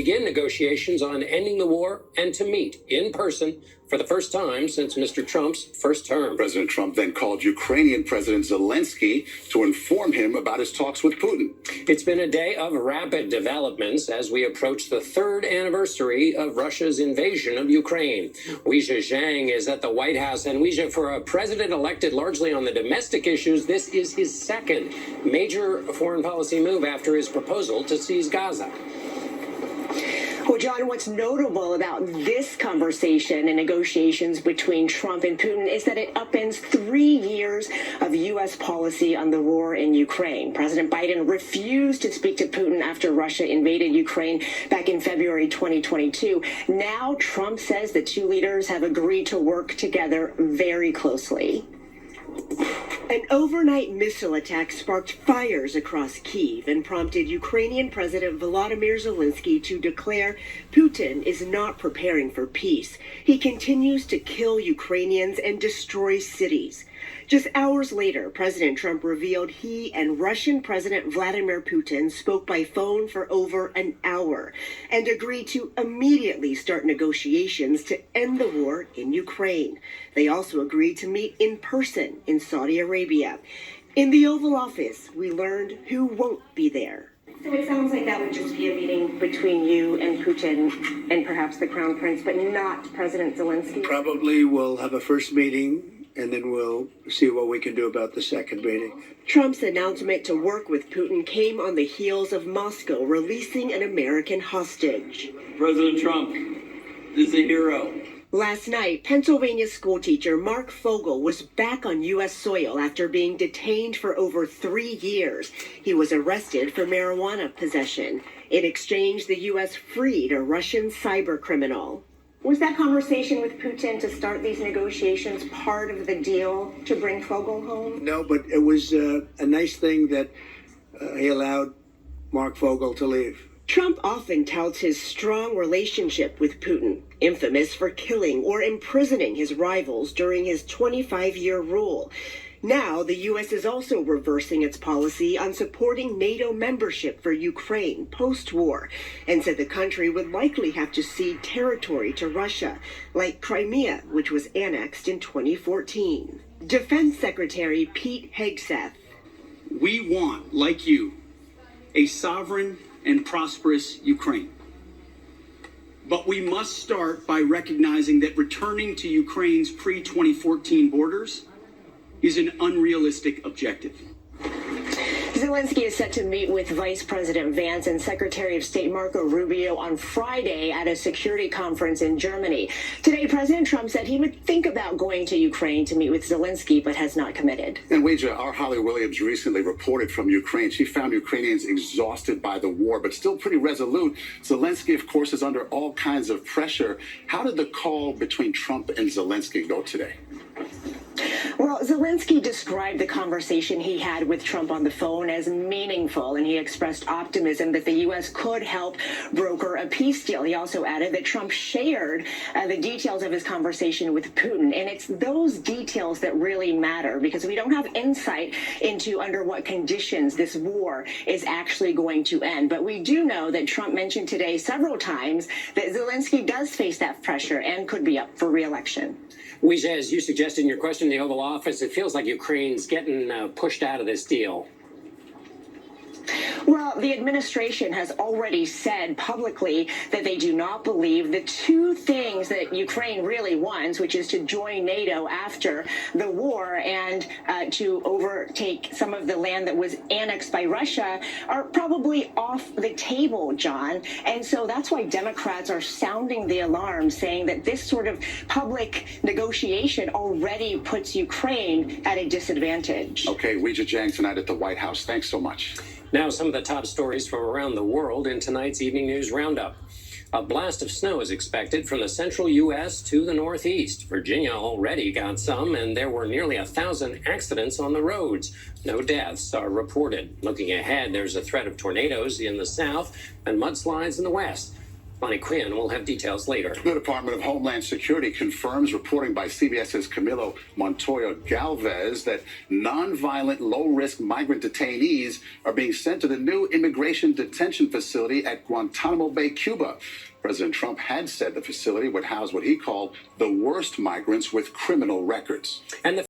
begin negotiations on ending the war and to meet in person for the first time since Mr. Trump's first term. President Trump then called Ukrainian President Zelensky to inform him about his talks with Putin. It's been a day of rapid developments as we approach the third anniversary of Russia's invasion of Ukraine. Weijia Zhang is at the White House, and Weijia, for a president elected largely on the domestic issues, this is his second major foreign policy move after his proposal to seize Gaza. Well, John, what's notable about this conversation and negotiations between Trump and Putin is that it upends 3 years of U.S. policy on the war in Ukraine. President Biden refused to speak to Putin after Russia invaded Ukraine back in February 2022. Now Trump says the two leaders have agreed to work together very closely. An overnight missile attack sparked fires across Kyiv and prompted Ukrainian President Volodymyr Zelensky to declare Putin is not preparing for peace. He continues to kill Ukrainians and destroy cities. Just hours later, President Trump revealed he and Russian President Vladimir Putin spoke by phone for over an hour and agreed to immediately start negotiations to end the war in Ukraine. They also agreed to meet in person in Saudi Arabia. In the Oval Office, we learned who won't be there. So it sounds like that would just be a meeting between you and Putin and perhaps the Crown Prince, but not President Zelensky? Probably we'll have a first meeting, and then we'll see what we can do about the second meeting. Trump's announcement to work with Putin came on the heels of Moscow releasing an American hostage. President Trump is a hero. Last night, Pennsylvania schoolteacher Mark Fogel was back on U.S. soil after being detained for over 3 years. He was arrested for marijuana possession. In exchange, the U.S. freed a Russian cyber criminal. Was that conversation with Putin to start these negotiations part of the deal to bring Fogel home? No, but it was a nice thing that he allowed Mark Fogel to leave. Trump often touts his strong relationship with Putin, infamous for killing or imprisoning his rivals during his 25-year rule. Now, the U.S. is also reversing its policy on supporting NATO membership for Ukraine post-war, and said the country would likely have to cede territory to Russia, like Crimea, which was annexed in 2014. Defense Secretary Pete Hegseth. We want, like you, a sovereign and prosperous Ukraine. But we must start by recognizing that returning to Ukraine's pre-2014 borders is an unrealistic objective. Zelensky is set to meet with Vice President Vance and Secretary of State Marco Rubio on Friday at a security conference in Germany. Today, President Trump said he would think about going to Ukraine to meet with Zelensky, but has not committed. And Weijia, our Holly Williams recently reported from Ukraine. She found Ukrainians exhausted by the war, but still pretty resolute. Zelensky, of course, is under all kinds of pressure. How did the call between Trump and Zelensky go today? Well, Zelensky described the conversation he had with Trump on the phone as meaningful, and he expressed optimism that the U.S. could help broker a peace deal. He also added that Trump shared the details of his conversation with Putin, and it's those details that really matter, because we don't have insight into under what conditions this war is actually going to end. But we do know that Trump mentioned today several times that Zelensky does face that pressure and could be up for re-election. Weijia, as you suggested in your question in the Oval Office, it feels like Ukraine's getting pushed out of this deal. Well, the administration has already said publicly that they do not believe the two things that Ukraine really wants, which is to join NATO after the war and to overtake some of the land that was annexed by Russia, are probably off the table, John. And so that's why Democrats are sounding the alarm, saying that this sort of public negotiation already puts Ukraine at a disadvantage. Okay, Weijia Zhang tonight at the White House. Thanks so much. Now, some of the top stories from around the world in tonight's Evening News Roundup. A blast of snow is expected from the central U.S. to the northeast. Virginia already got some, and there were nearly 1,000 accidents on the roads. No deaths are reported. Looking ahead, there's a threat of tornadoes in the south and mudslides in the west. Bonnie Quinn will have details later. The Department of Homeland Security confirms reporting by CBS's Camilo Montoya Galvez that nonviolent, low-risk migrant detainees are being sent to the new immigration detention facility at Guantanamo Bay, Cuba. President Trump had said the facility would house what he called the worst migrants with criminal records. And the